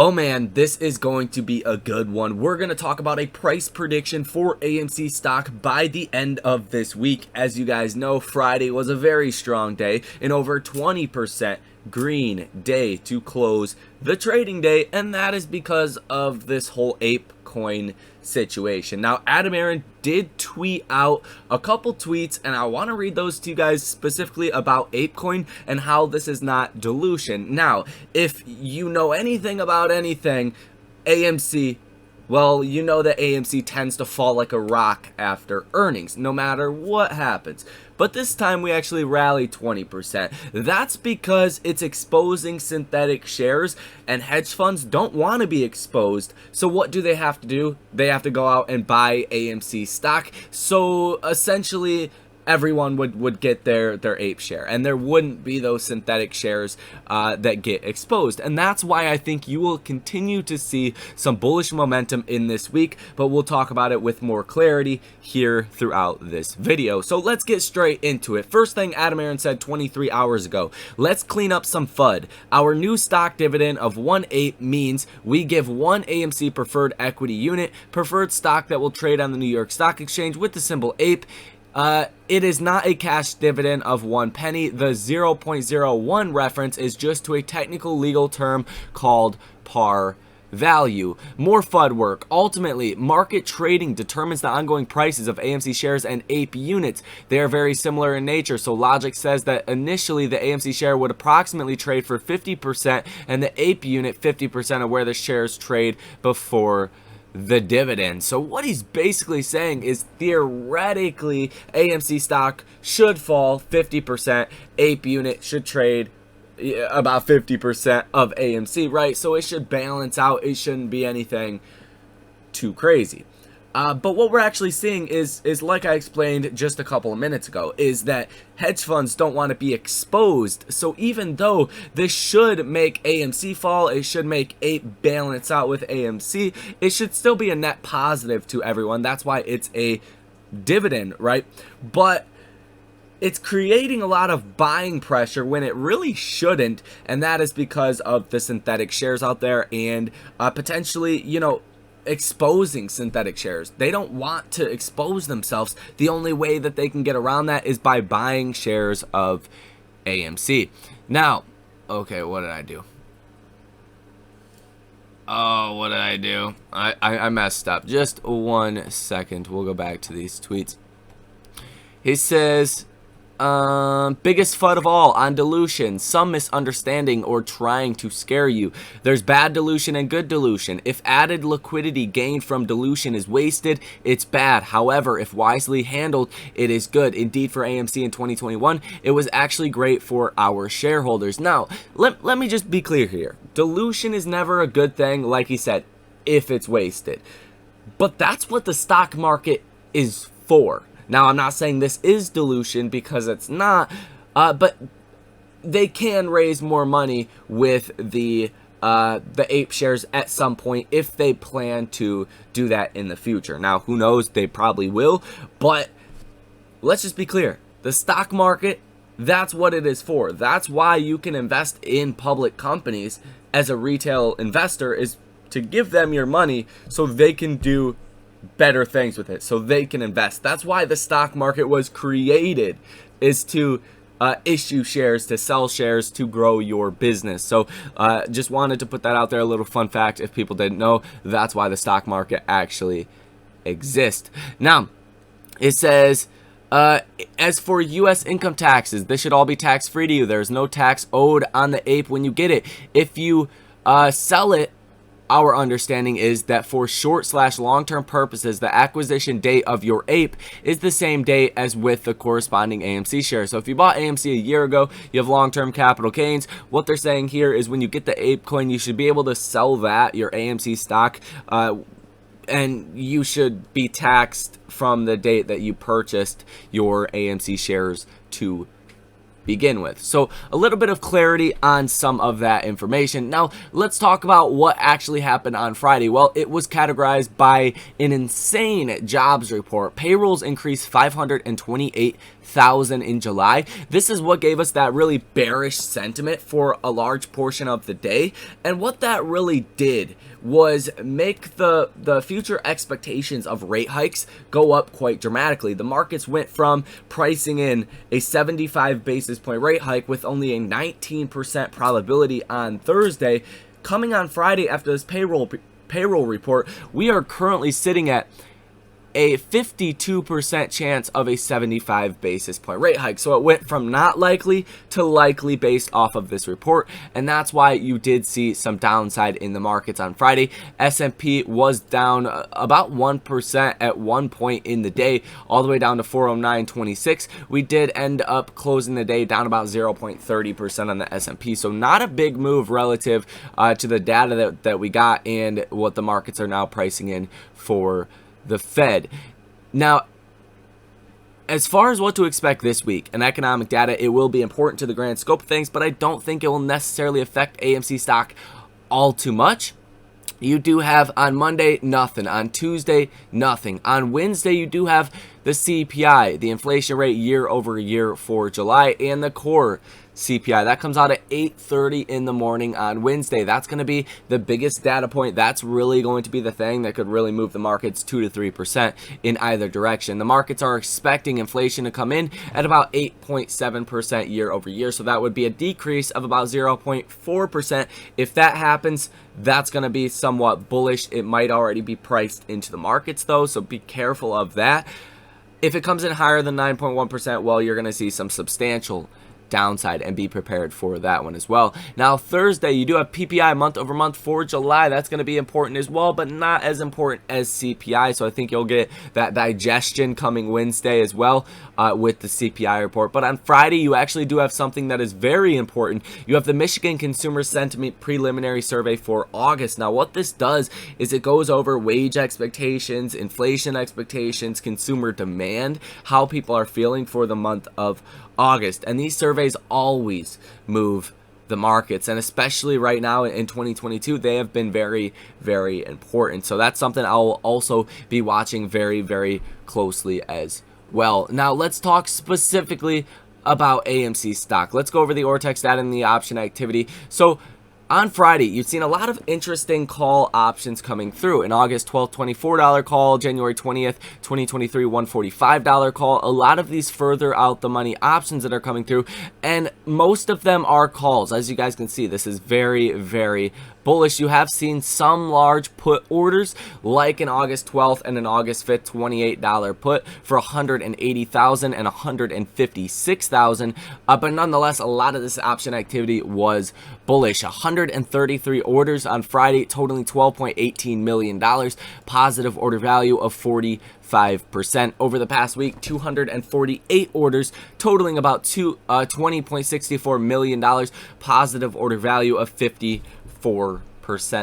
Oh man, this is going to be a good one. We're going to talk about a price prediction for AMC stock by the end of this week. As you guys know, Friday was a very strong day, an over 20% green day to close the trading day, and that is because of this whole ape coin situation. Now, Adam Aaron did tweet out a couple tweets, and I want to read those to you guys specifically about ApeCoin and how this is not dilution. Now, if you know anything about anything, AMC, well, you know that AMC tends to fall like a rock after earnings, no matter what happens. But this time we actually rallied 20%. That's because it's exposing synthetic shares, and hedge funds don't want to be exposed. So what do they have to do? They have to go out and buy AMC stock. So essentially, everyone would get their ape share, and there wouldn't be those synthetic shares that get exposed. And that's why I think you will continue to see some bullish momentum in this week, but we'll talk about it with more clarity here throughout this video. So let's get straight into it. First thing Adam Aaron said 23 hours ago: let's clean up some FUD. Our new stock dividend of 1/8 means we give one AMC preferred equity unit, preferred stock that will trade on the New York Stock Exchange with the symbol APE. It is not a cash dividend of 1 penny. The 0.01 reference is just to a technical legal term called par value. More FUD work. Ultimately, market trading determines the ongoing prices of AMC shares and APE units. They are very similar in nature, so logic says that initially the AMC share would approximately trade for 50% and the APE unit 50% of where the shares trade before the dividend. So what he's basically saying is theoretically AMC stock should fall 50%, APE unit should trade about 50% of AMC, right? So it should balance out. It shouldn't be anything too crazy. But what we're actually seeing is like I explained just a couple of minutes ago, is that hedge funds don't want to be exposed. So even though this should make AMC fall, it should make APE balance out with AMC, it should still be a net positive to everyone. That's why it's a dividend, right? But it's creating a lot of buying pressure when it really shouldn't, and that is because of the synthetic shares out there and potentially, you know, exposing synthetic shares. They don't want to expose themselves. The only way that they can get around that is by buying shares of AMC. Now, okay, what did I do? Oh, what did I do? I messed up. Just 1 second. We'll go back to these tweets. He says, biggest FUD of all on dilution, some misunderstanding or trying to scare you. There's bad dilution and good dilution. If added liquidity gained from dilution is wasted, it's bad. However, if wisely handled, it is good. Indeed, for AMC in 2021, it was actually great for our shareholders. Now, let me just be clear here. Dilution is never a good thing, like he said, if it's wasted. But that's what the stock market is for. Now, I'm not saying this is dilution because it's not, but they can raise more money with the ape shares at some point if they plan to do that in the future. Now, who knows? They probably will, but let's just be clear. The stock market, that's what it is for. That's why you can invest in public companies as a retail investor, is to give them your money so they can do better things with it, so they can invest. That's why the stock market was created, is to issue shares, to sell shares, to grow your business. So just wanted to put that out there, a little fun fact if people didn't know. That's why the stock market actually exists. Now, it says, as for U.S. income taxes, this should all be tax-free to you. There's no tax owed on the ape when you get it. If you sell it, our understanding is that for short/long-term purposes, the acquisition date of your ape is the same date as with the corresponding AMC share. So if you bought AMC a year ago, you have long-term capital gains. What they're saying here is when you get the ape coin, you should be able to sell that, your AMC stock, and you should be taxed from the date that you purchased your AMC shares to begin with. So a little bit of clarity on some of that information. Now let's talk about what actually happened on Friday. Well, it was categorized by an insane jobs report. Payrolls increased 528,000 in July. This is what gave us that really bearish sentiment for a large portion of the day. And what that really did was make the future expectations of rate hikes go up quite dramatically. The markets went from pricing in a 75 basis point rate hike with only a 19% probability on Thursday. Coming on Friday after this payroll report, we are currently sitting at a 52% chance of a 75 basis point rate hike. So it went from not likely to likely based off of this report, and that's why you did see some downside in the markets on Friday. S&P was down about 1% at one point in the day, all the way down to 409.26. We did end up closing the day down about 0.30% on the S&P, so not a big move relative to the data that we got and what the markets are now pricing in for the Fed. Now, as far as what to expect this week in economic data, it will be important to the grand scope of things, but I don't think it will necessarily affect AMC stock all too much. You do have on Monday, nothing. On Tuesday, nothing. On Wednesday, you do have the CPI, the inflation rate year over year for July, and the core CPI. That comes out at 8:30 in the morning on Wednesday. That's going to be the biggest data point. That's really going to be the thing that could really move the markets 2 to 3% in either direction. The markets are expecting inflation to come in at about 8.7% year over year. So that would be a decrease of about 0.4%. If that happens, that's going to be somewhat bullish. It might already be priced into the markets though, so be careful of that. If it comes in higher than 9.1%, well, you're going to see some substantial downside, and be prepared for that one as well. Now Thursday, you do have PPI month over month for July. That's going to be important as well, but not as important as CPI. So I think you'll get that digestion coming Wednesday as well with the CPI report. But on Friday, you actually do have something that is very important. You have the Michigan Consumer Sentiment Preliminary Survey for August. Now what this does is it goes over wage expectations, inflation expectations, consumer demand, how people are feeling for the month of August. And these surveys always move the markets, and especially right now in 2022, they have been very, very important. So that's something I'll also be watching very, very closely as well. Now let's talk specifically about AMC stock. Let's go over the Ortex data and the option activity. So on Friday, you've seen a lot of interesting call options coming through. In August 12th, $24 call. January 20th, 2023, $145 call. A lot of these further out the money options that are coming through, and most of them are calls. As you guys can see, this is very, very bullish. You have seen some large put orders, like in August 12th and in August 5th, $28 put for 180,000 and 156,000. But nonetheless, a lot of this option activity was bullish. 133 orders on Friday, totaling $12.18 million. Positive order value of 45%. Over the past week, 248 orders, totaling about $20.64 million. Positive order value of 54%.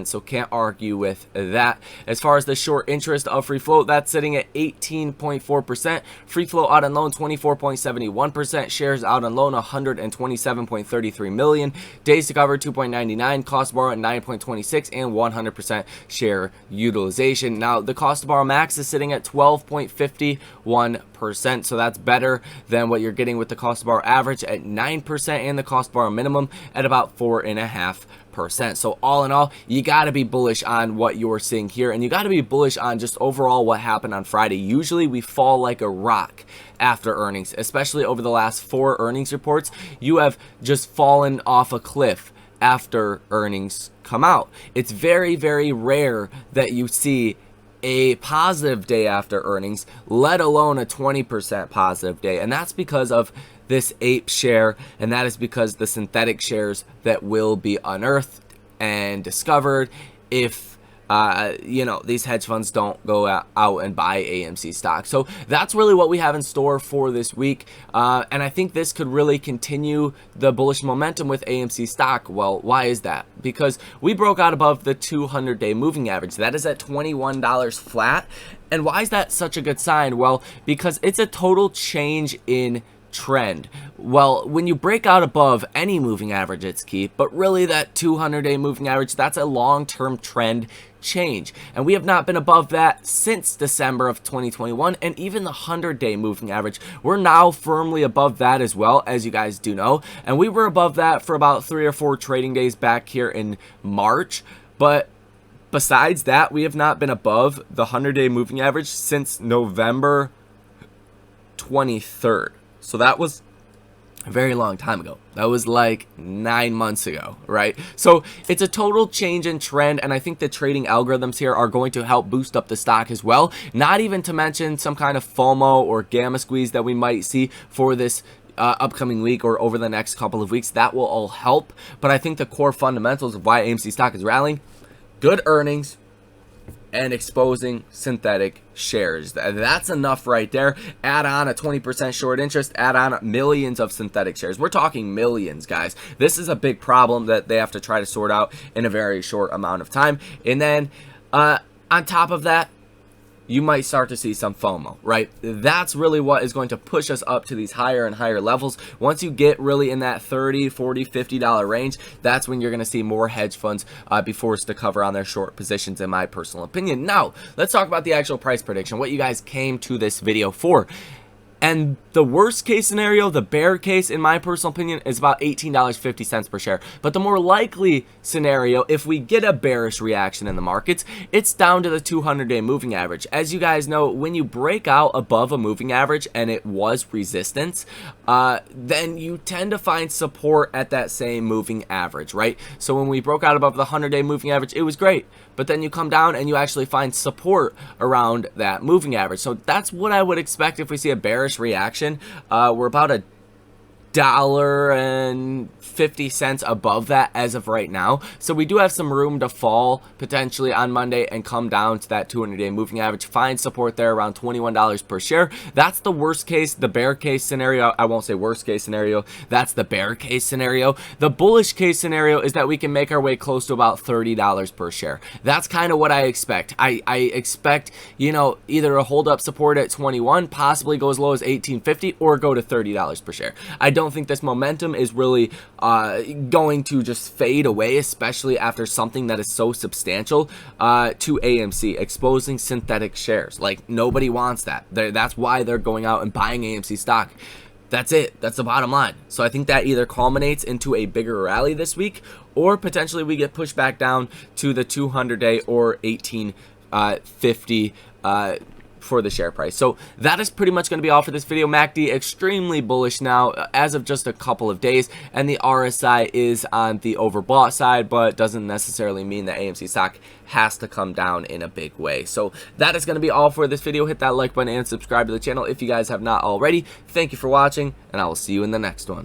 So can't argue with that. As far as the short interest of free float, that's sitting at 18.4%. Free float out on loan, 24.71%. Shares out on loan, 127.33 million. Days to cover, 2.99. Cost to borrow at 9.26, and 100% share utilization. Now the cost to borrow max is sitting at 12.51%. So that's better than what you're getting with the cost to borrow average at 9%, and the cost to borrow minimum at about 4.5%. So all in all, you got to be bullish on what you're seeing here, and you got to be bullish on just overall what happened on Friday. Usually we fall like a rock after earnings, especially over the last 4 earnings reports. You have just fallen off a cliff after earnings come out. It's very, very rare that you see a positive day after earnings, let alone a 20% positive day, and that's because of this ape share, and that is because the synthetic shares that will be unearthed and discovered if these hedge funds don't go out and buy AMC stock. So that's really what we have in store for this week, and I think this could really continue the bullish momentum with AMC stock. Well, why is that? Because we broke out above the 200-day moving average. That is at $21 flat. And why is that such a good sign? Well, because it's a total change in trend. Well, when you break out above any moving average, it's key, but really that 200-day moving average, that's a long-term trend change, and we have not been above that since December of 2021. And even the 100-day moving average, we're now firmly above that as well, as you guys do know, and we were above that for about 3 or 4 trading days back here in March. But besides that, we have not been above the 100-day moving average since November 23rd. So that was a very long time ago. That was like 9 months ago, right? So it's a total change in trend, and I think the trading algorithms here are going to help boost up the stock as well. Not even to mention some kind of FOMO or gamma squeeze that we might see for this upcoming week or over the next couple of weeks. That will all help, but I think the core fundamentals of why AMC stock is rallying: good earnings and exposing synthetic shares. That's enough right there. Add on a 20% short interest, add on millions of synthetic shares. We're talking millions, guys. This is a big problem that they have to try to sort out in a very short amount of time. And then on top of that, you might start to see some FOMO, right? That's really what is going to push us up to these higher and higher levels. Once you get really in that $30, $40, $50 range, that's when you're going to see more hedge funds be forced to cover on their short positions, in my personal opinion. Now, let's talk about the actual price prediction, what you guys came to this video for. And the worst case scenario, the bear case, in my personal opinion, is about $18.50 per share. But the more likely scenario, if we get a bearish reaction in the markets, it's down to the 200-day moving average. As you guys know, when you break out above a moving average and it was resistance, then you tend to find support at that same moving average, right? So when we broke out above the 100-day moving average, it was great. But then you come down and you actually find support around that moving average. So that's what I would expect if we see a bearish reaction. We're about $1.50 above that as of right now, so we do have some room to fall potentially on Monday and come down to that 200-day moving average, find support there around $21 per share. That's the worst case. The bear case scenario, I won't say worst case scenario, that's the bear case scenario. The bullish case scenario is that we can make our way close to about $30 per share. That's kind of what I expect. I expect, you know, either a hold up support at 21, possibly go as low as $18.50, or go to $30 per share. I don't think this momentum is really going to just fade away, especially after something that is so substantial to AMC, exposing synthetic shares. Like, nobody wants that. That's why they're going out and buying AMC stock. That's it. That's the bottom line. So I think that either culminates into a bigger rally this week, or potentially we get pushed back down to the 200-day or 18.50 for the share price. So that is pretty much going to be all for this video. MACD extremely bullish now as of just a couple of days, and the RSI is on the overbought side, but doesn't necessarily mean that AMC stock has to come down in a big way. So that is going to be all for this video. Hit that like button and subscribe to the channel if you guys have not already. Thank you for watching, and I will see you in the next one.